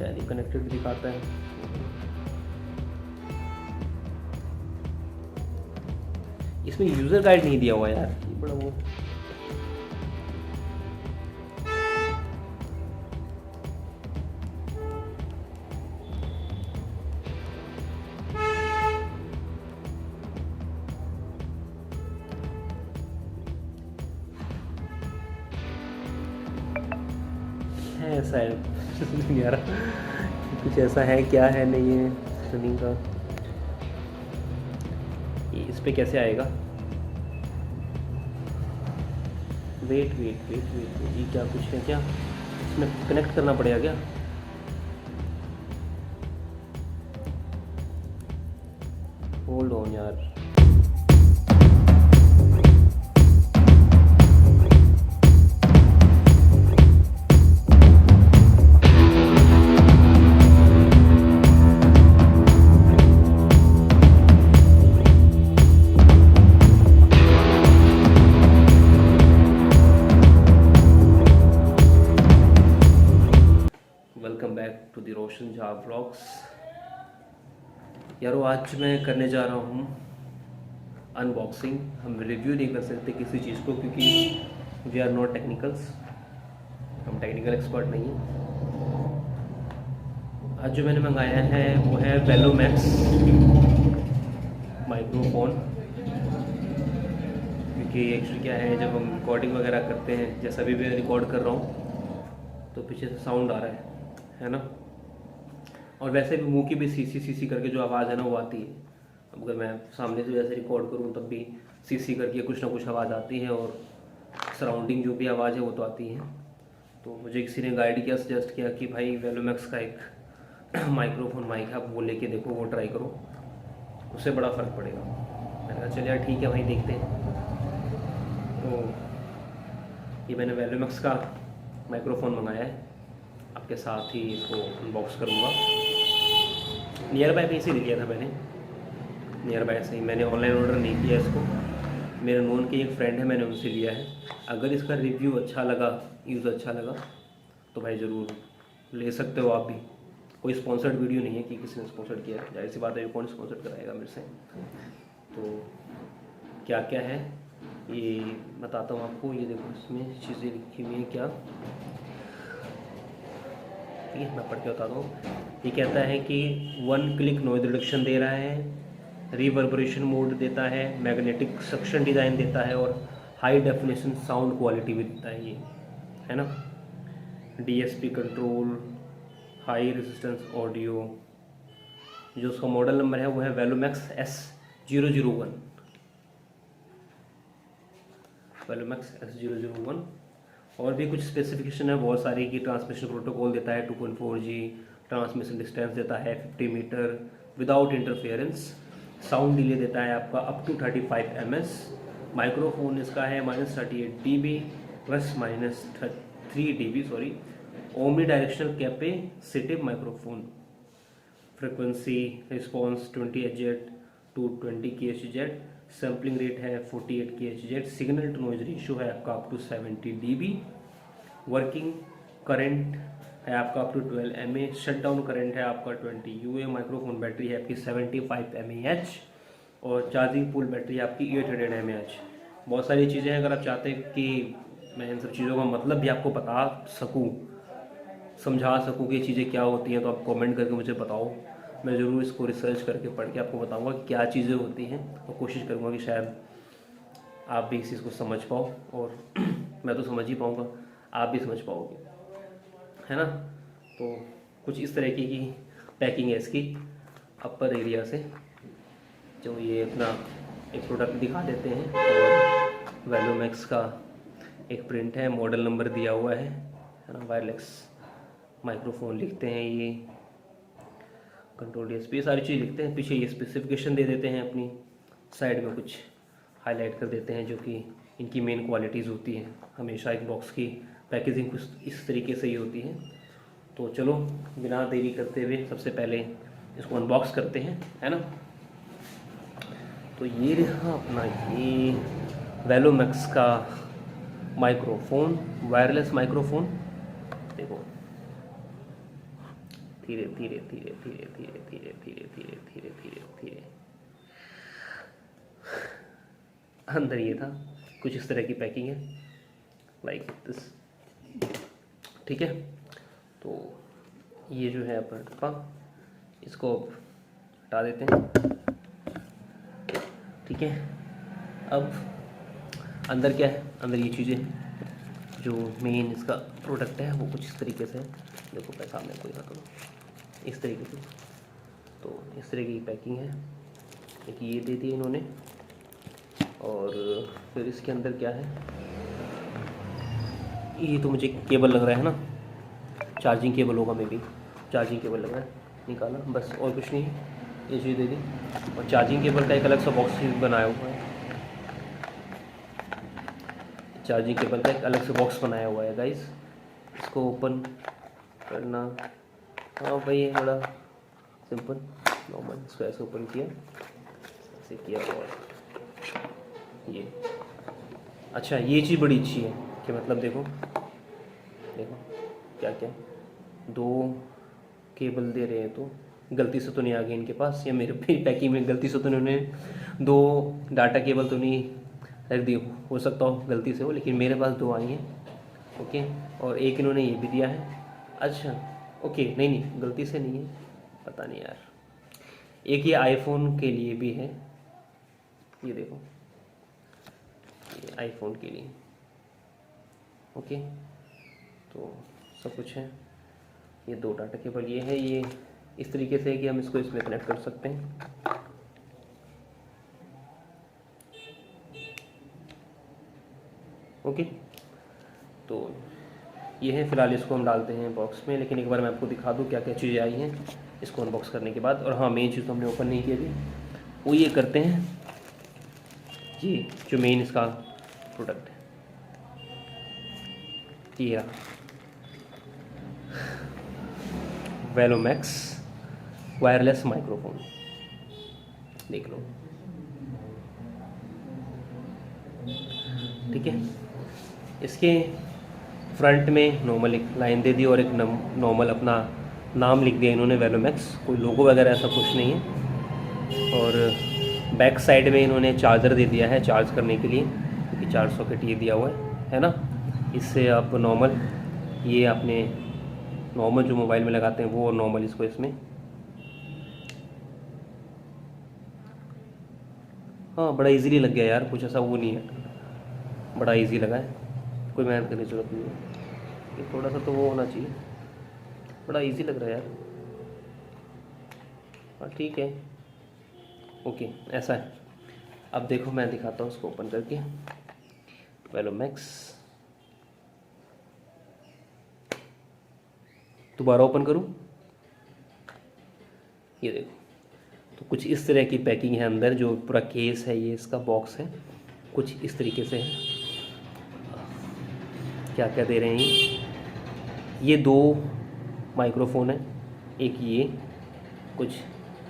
शायद ये कनेक्टेड दिखाता है। इसमें यूज़र गाइड नहीं दिया हुआ यार, ये बड़ा वो है ऐसा है नहीं आ रहा कुछ ऐसा है, क्या है नहीं है रनिंग का। ये इस पे कैसे आएगा? वेट वेट वेट वेट, ये क्या कुछ है क्या? इसमें कनेक्ट करना पड़ेगा क्या? होल्ड ऑन यार। Welcome back to the Roshan Jha vlogs. यारो आज मैं करने जा रहा हूँ अनबॉक्सिंग। हम रिव्यू नहीं कर सकते किसी चीज़ को क्योंकि वी आर नॉट टेक्निकल्स, हम टेक्निकल एक्सपर्ट नहीं हैं। आज जो मैंने मंगाया है वो है वेलोमैक्स माइक्रोफोन। क्योंकि एक्चुअली क्या है, जब हम रिकॉर्डिंग वगैरह करते हैं, जैसा भी मैं रिकॉर्ड कर रहा हूँ तो पीछे से साउंड आ रहा है ना। और वैसे भी मुंह की भी सीसी सीसी करके जो आवाज़ है ना वो आती है। अब अगर मैं सामने से वैसे रिकॉर्ड करूँ तब भी सीसी करके कुछ ना कुछ आवाज़ आती है, और सराउंडिंग जो भी आवाज़ है वो तो आती है। तो मुझे किसी ने गाइड किया, सजेस्ट किया कि भाई वेलोमैक्स का एक माइक्रोफोन माइक है, आप वो लेके देखो, वो ट्राई करो, उससे बड़ा फ़र्क पड़ेगा। मैंने कहा चल यार ठीक है भाई, देखते हैं। तो ये मैंने वेलोमैक्स का माइक्रोफोन मंगाया है, आपके साथ ही इसको अनबॉक्स करूँगा। नियर बाय कहीं से लिया था मैंने, नियर बाय से ही, मैंने ऑनलाइन ऑर्डर नहीं किया इसको। मेरे नोन के एक फ्रेंड है, मैंने उनसे लिया है। अगर इसका रिव्यू अच्छा लगा, यूज़ अच्छा लगा तो भाई ज़रूर ले सकते हो आप भी। कोई स्पॉन्सर्ड वीडियो नहीं है कि किसी ने स्पॉन्सर्ड किया है, जाहिर सी बात है कौन स्पॉन्सर्ड कराएगा मेरे से। तो क्या क्या है ये बताता हूँ आपको। ये देखो इसमें चीज़ें लिखी हुई हैं क्या, ठीक है मैं पढ़ के बताता हूँ। ये कहता है कि 1 क्लिक नॉइज रिडक्शन दे रहा है, रिवर्बरेशन मोड देता है, मैग्नेटिक सक्शन डिज़ाइन देता है, और हाई डेफिनेशन साउंड क्वालिटी भी देता है ये, है ना। DSP control, high resistance audio. जो उसका मॉडल नंबर है वो है वेलोमैक्स S001, वेलोमैक्स S001। और भी कुछ स्पेसिफिकेशन है बहुत सारी की। ट्रांसमिशन प्रोटोकॉल देता है 2.4G, ट्रांसमिशन डिस्टेंस देता है 50 metre without interference, sound delay देता है आपका अप टू 35 ms। माइक्रोफोन इसका है -38 dB ±3 dB, sorry. Omnidirectional capacitive microphone, frequency response 20 Hz to 20 kHz, sampling rate है 48 kHz, signal to noise ratio है आपका up to 70 dB, working current है आपका up to 12 mA, shut down current है आपका 20 UA, microphone battery है आपकी 75 mAh, और चार्जिंग पुल बैटरी है आपकी 800 mAh। बहुत सारी चीज़ें हैं, अगर आप चाहते हैं कि मैं इन सब चीज़ों का मतलब भी आपको बता सकूँ, समझा सकूँ कि ये चीज़ें क्या होती हैं, तो आप कमेंट करके मुझे बताओ। मैं ज़रूर इसको रिसर्च करके पढ़ के आपको बताऊंगा कि क्या चीज़ें होती हैं, और कोशिश करूंगा कि शायद आप भी इस चीज़ को समझ पाओ, और मैं तो समझ ही पाऊंगा, आप भी समझ पाओगे, है ना। तो कुछ इस तरीके की पैकिंग है इसकी अपर एरिया से। जो ये अपना एक प्रोडक्ट दिखा देते हैं, और वेलोमैक्स का एक प्रिंट है, मॉडल नंबर दिया हुआ है ना। वायरलेस माइक्रोफोन लिखते हैं, ये कंट्रोल डीएसपी, ये सारी चीज़ लिखते हैं। पीछे ये स्पेसिफिकेशन दे देते हैं, अपनी साइड में कुछ हाईलाइट कर देते हैं जो कि इनकी मेन क्वालिटीज़ होती हैं। हमेशा एक बॉक्स की पैकेजिंग कुछ इस तरीके से ही होती है। तो चलो बिना देरी करते हुए सबसे पहले इसको अनबॉक्स करते हैं, है ना। तो ये रहा अपना ये वेलोमैक्स का माइक्रोफोन, वायरलेस माइक्रोफोन। देखो धीरे धीरे धीरे धीरे धीरे धीरे धीरे धीरे धीरे धीरे धीरे अंदर ये था, कुछ इस तरह की पैकिंग है, लाइक दिस। ठीक है, तो ये जो है अपना डब्बा, इसको हटा देते हैं। ठीक है, अब अंदर क्या है, अंदर ये चीज़ें जो मेन इसका प्रोडक्ट है वो कुछ इस तरीके से है। देखो पैसा सामने कोई ना करो, इस तरीके से, तो इस तरह की पैकिंग है। एक ये दे दी इन्होंने, और फिर इसके अंदर क्या है, ये तो मुझे केबल लग रहा है ना, चार्जिंग केबल होगा, मे बी चार्जिंग केबल लग रहा है, निकाला बस, और कुछ नहीं है। ये चीज़ दे दी, और चार्जिंग केबल का एक अलग सा बॉक्स बनाया हुआ है, चार्जिंग केबल का एक अलग से बॉक्स बनाया हुआ है गाइस। इसको ओपन करना, हाँ भाई ये बड़ा सिंपल नॉर्मल, इसको ऐसे ओपन किया, ऐसे किया, और ये अच्छा, ये चीज़ बड़ी अच्छी है कि मतलब देखो देखो क्या क्या दो केबल दे रहे हैं, तो गलती से तो नहीं आ गई इनके पास, या मेरे पैकिंग में गलती से तो इन्होंने दो डाटा केबल तो नहीं रख दी, हो सकता हो गलती से हो, लेकिन मेरे पास दो आई हैं। ओके, और एक इन्होंने ये भी दिया है। अच्छा ओके, नहीं नहीं गलती से नहीं है, पता नहीं यार। एक ये आईफोन के लिए भी है, ये देखो, ये आईफोन के लिए। ओके, तो सब कुछ है। ये दो डाटा केबल ये है, ये इस तरीके से है कि हम इसको इसमें कनेक्ट कर सकते हैं। ओके, तो ये है, फ़िलहाल इसको हम डालते हैं बॉक्स में, लेकिन एक बार मैं आपको दिखा दूँ क्या क्या चीज़ें आई हैं इसको अनबॉक्स करने के बाद। और हाँ, मेन चीज़ तो हमने ओपन नहीं की अभी, वो ये करते हैं, ये जो मेन इसका प्रोडक्ट है, ये वेलोमैक्स वायरलेस माइक्रोफोन, देख लो। ठीक है, इसके फ्रंट में नॉर्मल एक लाइन दे दी और एक नॉर्मल अपना नाम लिख दिया इन्होंने, वेलोमैक्स, कोई लोगो वगैरह ऐसा कुछ नहीं है। और बैक साइड में इन्होंने चार्जर दे दिया है चार्ज करने के लिए, क्योंकि चार्ज सॉकेट ये दिया हुआ है ना, इससे आप नॉर्मल ये अपने नॉर्मल जो मोबाइल में लगाते हैं वो, और नॉर्मल इसको इसमें, हाँ बड़ा इजीली लग गया यार, कुछ ऐसा वो नहीं है, बड़ा इजी लगा है, कोई मेहनत करने की जरूरत नहीं है। ये थोड़ा सा तो वो होना चाहिए, बड़ा इजी लग रहा है यार। हाँ ठीक है, ओके ऐसा है। अब देखो मैं दिखाता हूँ इसको ओपन करके, वेलोमैक्स, दोबारा ओपन करूँ, ये देखो, तो कुछ इस तरह की पैकिंग है अंदर, जो पूरा केस है, ये इसका बॉक्स है, कुछ इस तरीके से है। क्या क्या दे रहे हैं, ये दो माइक्रोफोन है, एक ये, कुछ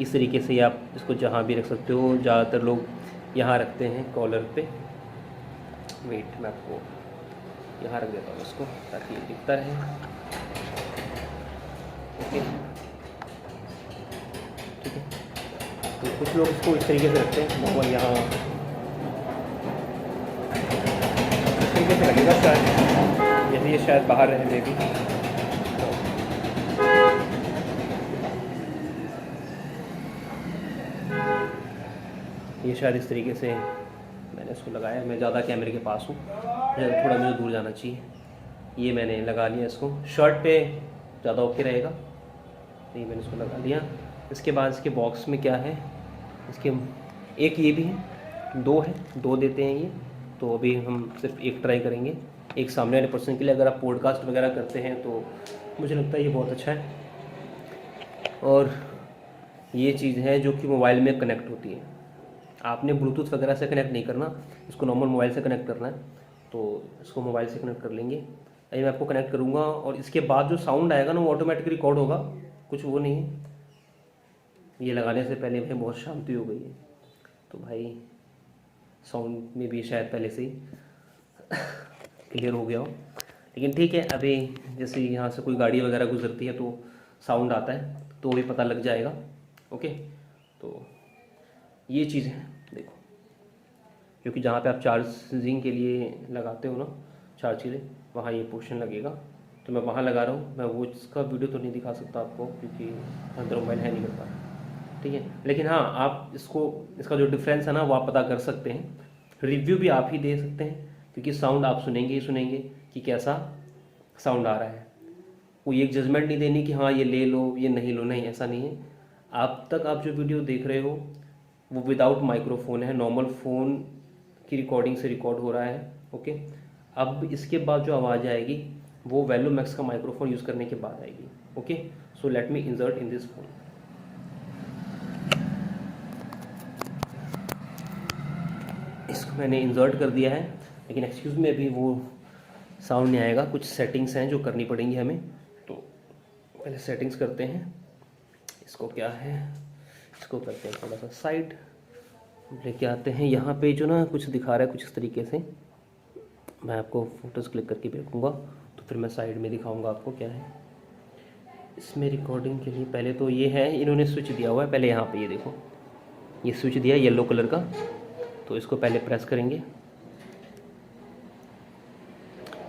इस तरीके से आप इसको जहाँ भी रख सकते हो, ज़्यादातर लोग यहाँ रखते हैं कॉलर पे। वेट, मैं आपको यहाँ रख देता हूँ इसको ताकि ये दिखता रहे। ओके ठीक है, तो कुछ लोग इसको इस तरीके से रखते हैं नॉर्मल, यहाँ इस तरीके से लगेगा शायद, यदि ये शायद बाहर रहने भी। ये शायद इस तरीके से मैंने इसको लगाया, मैं ज़्यादा कैमरे के पास हूँ, थोड़ा मुझे दूर जाना चाहिए। ये मैंने लगा लिया इसको, शर्ट पे ज़्यादा ओके रहेगा, ये मैंने इसको लगा लिया। इसके बाद इसके बॉक्स में क्या है, इसके एक ये भी है, दो है, दो देते हैं ये, तो अभी हम सिर्फ एक ट्राई करेंगे, एक सामने वाले पर्सन के लिए। अगर आप पॉडकास्ट वगैरह करते हैं तो मुझे लगता है ये बहुत अच्छा है। और ये चीज़ है जो कि मोबाइल में कनेक्ट होती है, आपने ब्लूटूथ वगैरह से कनेक्ट नहीं करना, इसको नॉर्मल मोबाइल से कनेक्ट करना है, तो इसको मोबाइल से कनेक्ट कर लेंगे। अभी मैं आपको कनेक्ट करूँगा, और इसके बाद जो साउंड आएगा ना वो ऑटोमेटिक रिकॉर्ड होगा, कुछ वो नहीं है। ये लगाने से पहले भाई बहुत शांति हो गई है, तो भाई साउंड में भी शायद पहले से ही क्लियर हो गया हो, लेकिन ठीक है। अभी जैसे यहाँ से कोई गाड़ी वगैरह गुजरती है तो साउंड आता है तो भी पता लग जाएगा। ओके, तो ये चीज़ है देखो, क्योंकि जहाँ पे आप चार्जिंग के लिए लगाते हो ना चार्ज के लिए, वहाँ ये पोर्शन लगेगा, तो मैं वहाँ लगा रहा हूँ। मैं वो इसका वीडियो तो नहीं दिखा सकता आपको क्योंकि अंदर मोबाइल है नहीं कर पा, ठीक है। लेकिन हाँ, आप इसका जो डिफरेंस है ना वो आप पता कर सकते हैं। रिव्यू भी आप ही दे सकते हैं क्योंकि साउंड आप सुनेंगे ही सुनेंगे कि कैसा साउंड आ रहा है। कोई एक जजमेंट नहीं देनी कि हाँ ये ले लो ये नहीं लो, नहीं, ऐसा नहीं है। आप तक आप जो वीडियो देख रहे हो वो विदाउट माइक्रोफोन है, नॉर्मल फ़ोन की रिकॉर्डिंग से रिकॉर्ड हो रहा है। ओके, अब इसके बाद जो आवाज़ आएगी वो वैल्यूमैक्स का माइक्रोफोन यूज़ करने के बाद आएगी। Okay, so let me insert in this phone. इसको मैंने इंसर्ट कर दिया है, लेकिन एक्सक्यूज़ में अभी वो साउंड नहीं आएगा। कुछ सेटिंग्स हैं जो करनी पड़ेंगी हमें, तो पहले सेटिंग्स करते हैं। इसको क्या है, इसको करते हैं थोड़ा सा साइड, लेके आते हैं। यहाँ पे जो ना कुछ दिखा रहा है कुछ इस तरीके से, मैं आपको फ़ोटोज़ क्लिक करके भेजूँगा तो फिर मैं साइड में दिखाऊँगा आपको क्या है। इसमें रिकॉर्डिंग के लिए पहले तो ये है, इन्होंने स्विच दिया हुआ है। पहले यहाँ पे ये देखो, ये स्विच दिया है येलो कलर का, तो इसको पहले प्रेस करेंगे।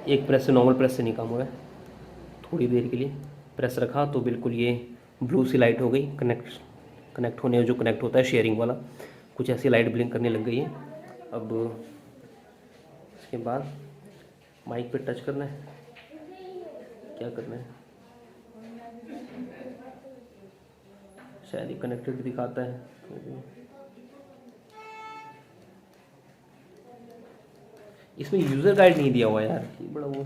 एक प्रेस से, नॉर्मल प्रेस से नहीं काम हो रहा है, थोड़ी देर के लिए प्रेस रखा तो बिल्कुल ये ब्लू सी लाइट हो गई, कनेक्ट होने जो कनेक्ट होता है शेयरिंग वाला, कुछ ऐसी लाइट ब्लिंक करने लग गई है। अब इसके बाद माइक पे टच करना है, क्या करना है, शायद ये कनेक्टेड दिखाता है। इसमें यूज़र गाइड नहीं दिया हुआ यार, ये बड़ा वो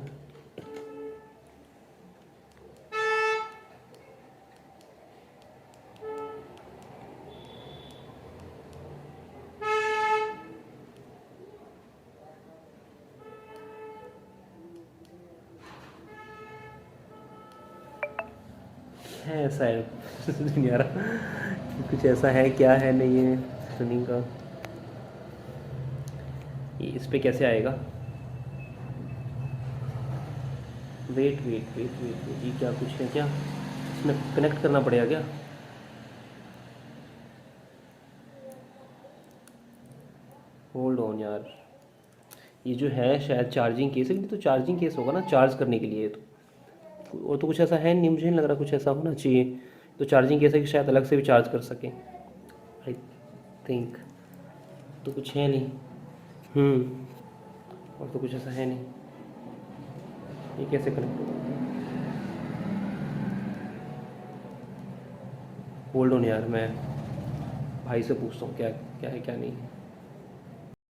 है, ऐसा है नहीं आ रहा कुछ ऐसा है, क्या है नहीं है रनिंग का। ये इस पे कैसे आएगा, wait wait wait wait wait, ये क्या कुछ है क्या, इसमें कनेक्ट करना पड़ेगा क्या? होल्ड ऑन यार, ये जो है शायद चार्जिंग केस है, तो चार्जिंग केस होगा ना चार्ज करने के लिए, तो और तो कुछ ऐसा है नहीं, मुझे नहीं लग रहा कुछ ऐसा होना चाहिए। तो चार्जिंग केस है कि शायद अलग से भी चार्ज कर सकें, आई थिंक। तो कुछ है नहीं, और तो कुछ ऐसा है नहीं। ये कैसे कनेक्ट होगा, होल्ड ऑन यार, मैं भाई से पूछता हूँ क्या क्या है क्या नहीं है।